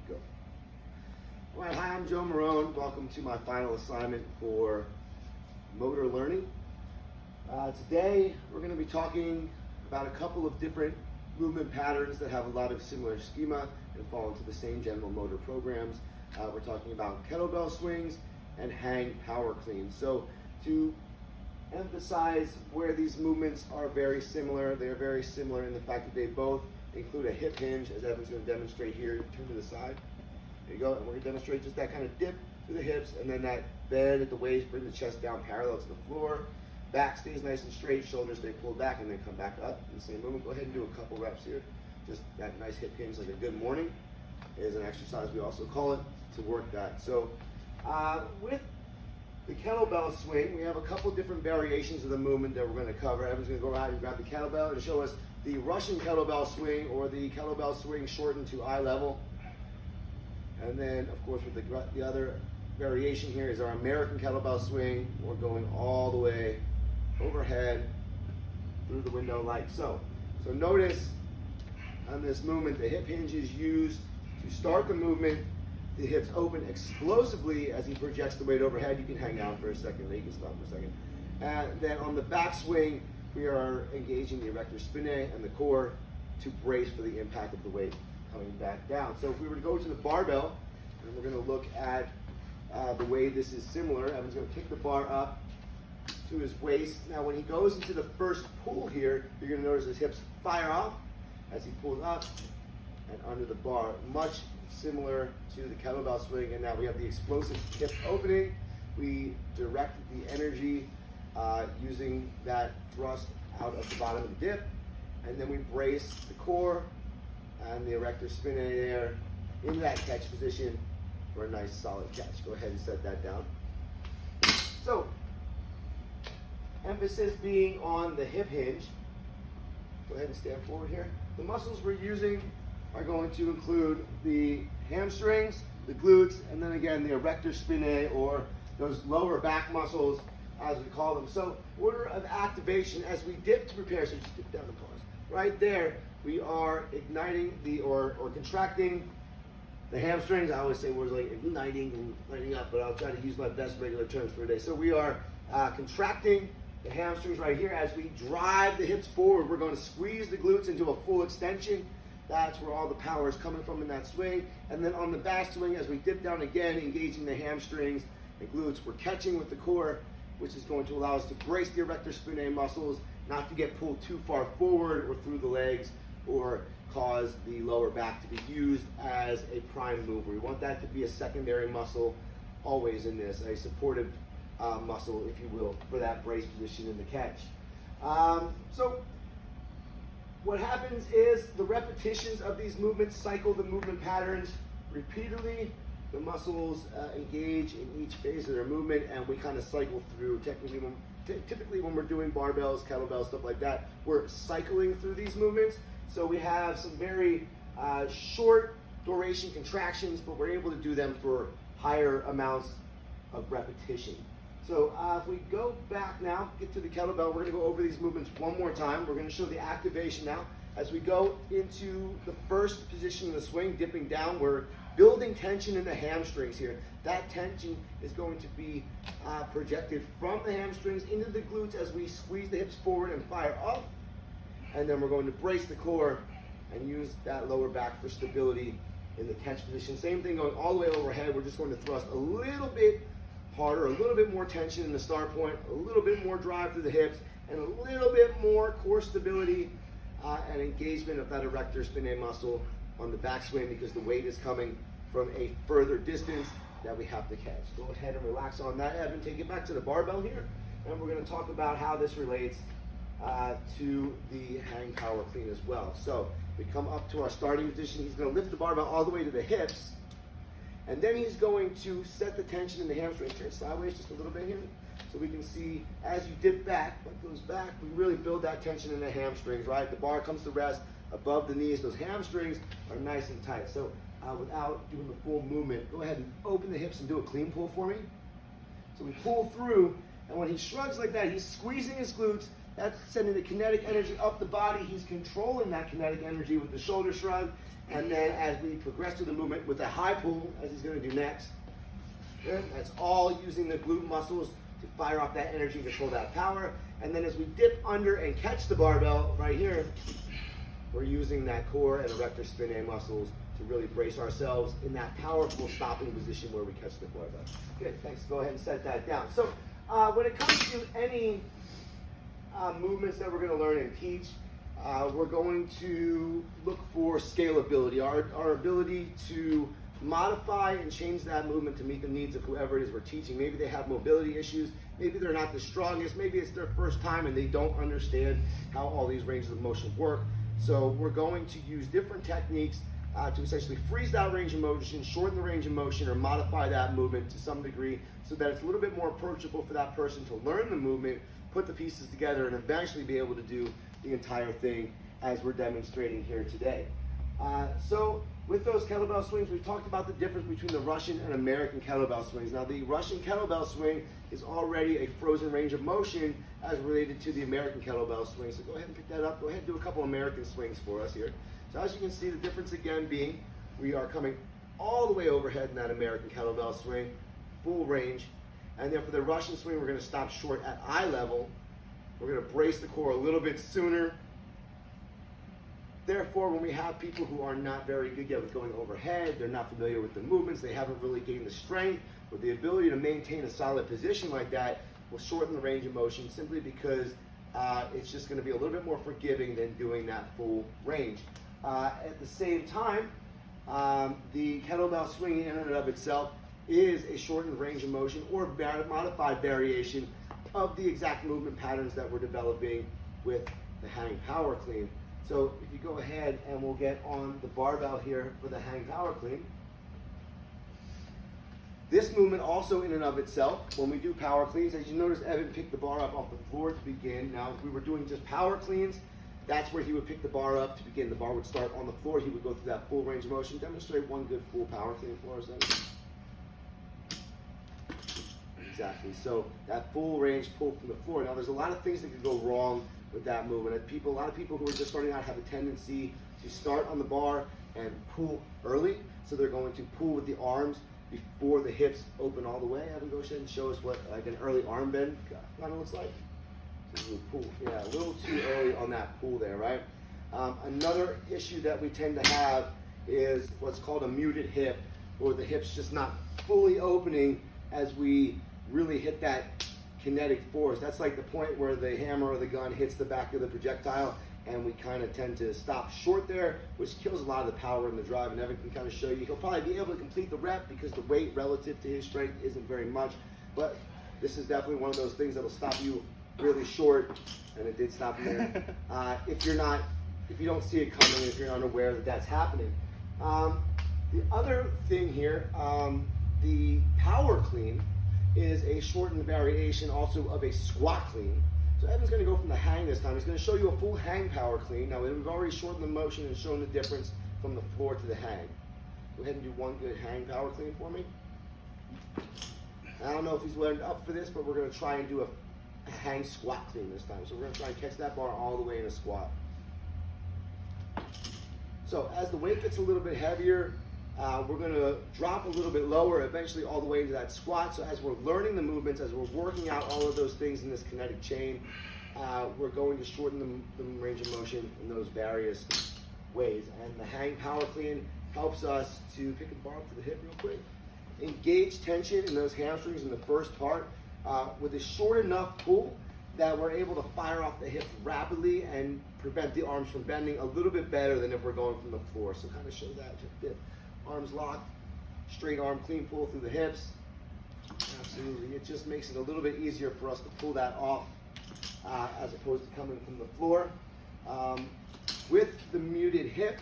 go. All right, hi, I'm Joe Marone. Welcome to my final assignment for motor learning. Today, we're going to be talking about a couple of different movement patterns that have a lot of similar schema and fall into the same general motor programs. We're talking about kettlebell swings and hang power cleans. So to emphasize where these movements are very similar, they are very similar in the fact that they both include a hip hinge, as Evan's going to demonstrate here. Turn to the side. There you go. And we're going to demonstrate just that kind of dip to the hips, and then that bend at the waist, bring the chest down parallel to the floor. Back stays nice and straight, shoulders stay pulled back, and then come back up in the same movement. Go ahead and do a couple reps here. Just that nice hip hinge, like a good morning, is an exercise we also call it to work that. So with the kettlebell swing, we have a couple different variations of the movement that we're going to cover. Evan's going to go out and grab the kettlebell and show us the Russian kettlebell swing, or the kettlebell swing shortened to eye level. And then, of course, with the other variation here is our American kettlebell swing. We're going all the way overhead through the window like so. So notice on this movement, the hip hinge is used to start the movement. The hips open explosively as he projects the weight overhead. You can hang out for a second, then you can stop for a second. And then on the back swing, we are engaging the erector spinae and the core to brace for the impact of the weight coming back down. So if we were to go to the barbell, and we're going to look at the way this is similar. Evan's going to kick the bar up to his waist. Now when he goes into the first pull here, you're going to notice his hips fire off as he pulls up and under the bar. Much similar to the kettlebell swing, and now we have the explosive hip opening. We direct the energy using that thrust out of the bottom of the dip, and then we brace the core and the erector spinae there into that catch position for a nice solid catch. Go ahead and set that down. So, emphasis being on the hip hinge. Go ahead and stand forward here. The muscles we're using are going to include the hamstrings, the glutes, and then again the erector spinae, or those lower back muscles as we call them. So order of activation as we dip to prepare, so just dip down the pause. Right there, we are igniting or contracting the hamstrings. I always say words like igniting and lighting up, but I'll try to use my best regular terms for today. So we are contracting the hamstrings right here. As we drive the hips forward, we're going to squeeze the glutes into a full extension. That's where all the power is coming from in that swing. And then on the back swing, as we dip down again, engaging the hamstrings and glutes, we're catching with the core, which is going to allow us to brace the erector spinae muscles, not to get pulled too far forward or through the legs, or cause the lower back to be used as a prime mover. We want that to be a secondary muscle always in this, a supportive muscle, if you will, for that brace position in the catch. So what happens is the repetitions of these movements cycle the movement patterns repeatedly. The muscles engage in each phase of their movement, and we kind of cycle through. Typically when we're doing barbells, kettlebells, stuff like that, we're cycling through these movements. So we have some very short duration contractions, but we're able to do them for higher amounts of repetition. So if we go back now, get to the kettlebell, we're going to go over these movements one more time. We're going to show the activation now. As we go into the first position of the swing, dipping down, we're building tension in the hamstrings here. That tension is going to be projected from the hamstrings into the glutes as we squeeze the hips forward and fire up. And then we're going to brace the core and use that lower back for stability in the catch position. Same thing going all the way overhead. We're just going to thrust a little bit harder, a little bit more tension in the start point, a little bit more drive through the hips, and a little bit more core stability and engagement of that erector spinae muscle on the backswing, because the weight is coming from a further distance that we have to catch. Go ahead and relax on that, Evan. Take it back to the barbell here, and we're going to talk about how this relates to the hang power clean as well. So we come up to our starting position. He's going to lift the barbell all the way to the hips, and then he's going to set the tension in the hamstring. Turn sideways just a little bit here, so we can see as you dip back, butt goes back, we really build that tension in the hamstrings, right? The bar comes to rest above the knees. Those hamstrings are nice and tight. So without doing the full movement, go ahead and open the hips and do a clean pull for me. So we pull through, and when he shrugs like that, he's squeezing his glutes That's sending the kinetic energy up the body. He's controlling that kinetic energy with the shoulder shrug. And then as we progress through the movement with a high pull, as he's going to do next, that's all using the glute muscles to fire off that energy, control that power. And then as we dip under and catch the barbell right here, we're using that core and erector spinae muscles to really brace ourselves in that powerful stopping position where we catch the barbell. Good, thanks. Go ahead and set that down. So when it comes to any movements that we're going to learn and teach, we're going to look for scalability, our ability to modify and change that movement to meet the needs of whoever it is we're teaching. Maybe they have mobility issues, maybe they're not the strongest, maybe it's their first time and they don't understand how all these ranges of motion work. So we're going to use different techniques to essentially freeze that range of motion, shorten the range of motion, or modify that movement to some degree so that it's a little bit more approachable for that person to learn the movement, put the pieces together, and eventually be able to do the entire thing as we're demonstrating here today. So with those kettlebell swings, we've talked about the difference between the Russian and American kettlebell swings. Now the Russian kettlebell swing is already a frozen range of motion as related to the American kettlebell swing. So go ahead and pick that up. Go ahead and do a couple American swings for us here. So as you can see, the difference again being we are coming all the way overhead in that American kettlebell swing, full range. And then for the Russian swing, we're going to stop short at eye level. We're going to brace the core a little bit sooner. Therefore, when we have people who are not very good yet with going overhead, they're not familiar with the movements, they haven't really gained the strength or the ability to maintain a solid position like that, we'll shorten the range of motion simply because it's just going to be a little bit more forgiving than doing that full range. At the same time, the kettlebell swing in and of itself is a shortened range of motion or modified variation of the exact movement patterns that we're developing with the hang power clean. So if you go ahead and we'll get on the barbell here for the hang power clean. This movement also in and of itself, when we do power cleans, as you notice Evan picked the bar up off the floor to begin. Now if we were doing just power cleans, that's where he would pick the bar up to begin. The bar would start on the floor, he would go through that full range of motion. Demonstrate one good full power clean for us, Evan. Exactly, so that full range pull from the floor. Now there's a lot of things that could go wrong with that movement. A lot of people who are just starting out have a tendency to start on the bar and pull early. So they're going to pull with the arms before the hips open all the way. Evan, go ahead and show us what like an early arm bend kind of looks like. So pull, yeah, a little too early on that pull there, right? Another issue that we tend to have is what's called a muted hip, or the hip's just not fully opening as we really hit that kinetic force. That's like the point where the hammer or the gun hits the back of the projectile, and we kind of tend to stop short there, which kills a lot of the power in the drive. And Evan can kind of show you. He'll probably be able to complete the rep because the weight relative to his strength isn't very much, but this is definitely one of those things that'll stop you really short, and it did stop you there. If you don't see it coming, if you're unaware that that's happening. The other thing here, the power clean is a shortened variation also of a squat clean. So Evan's going to go from the hang this time. He's going to show you a full hang power clean. Now we've already shortened the motion and shown the difference from the floor to the hang. Go ahead and do one good hang power clean for me. I don't know if he's learned up for this, but we're going to try and do a hang squat clean this time. So we're going to try and catch that bar all the way in a squat. So as the weight gets a little bit heavier, we're going to drop a little bit lower, eventually all the way into that squat. So as we're learning the movements, as we're working out all of those things in this kinetic chain, we're going to shorten the range of motion in those various ways. And the hang power clean helps us to pick the bar up to the hip real quick. Engage tension in those hamstrings in the first part with a short enough pull that we're able to fire off the hips rapidly and prevent the arms from bending a little bit better than if we're going from the floor. So kind of show that to the hip. Arms locked, straight arm clean pull through the hips. Absolutely, it just makes it a little bit easier for us to pull that off as opposed to coming from the floor. With the muted hip,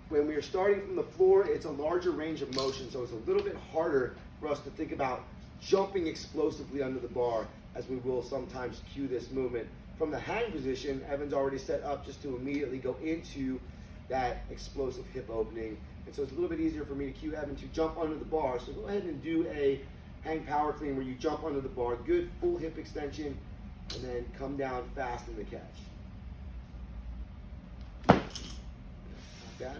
when we are starting from the floor, it's a larger range of motion, so it's a little bit harder for us to think about jumping explosively under the bar, as we will sometimes cue this movement. From the hang position, Evan's already set up just to immediately go into that explosive hip opening. And so it's a little bit easier for me to cue Evan to jump under the bar. So go ahead and do a hang power clean where you jump under the bar. Good full hip extension, and then come down fast in the catch. Not bad.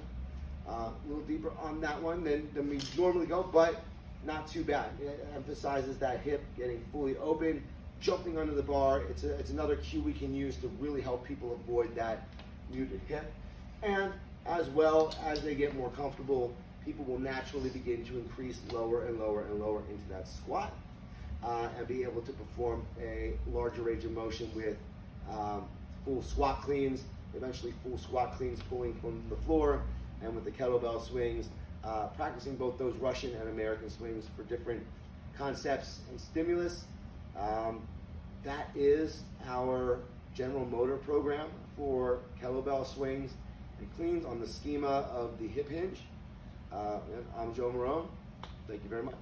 A little deeper on that one than we normally go, but not too bad. It emphasizes that hip getting fully open, jumping under the bar. It's another cue we can use to really help people avoid that muted hip. And as well as they get more comfortable, people will naturally begin to increase lower and lower and lower into that squat and be able to perform a larger range of motion with full squat cleans, eventually full squat cleans pulling from the floor, and with the kettlebell swings, practicing both those Russian and American swings for different concepts and stimulus. That is our general motor program for kettlebell swings and cleans on the schema of the hip hinge. I'm Joe Marone. Thank you very much.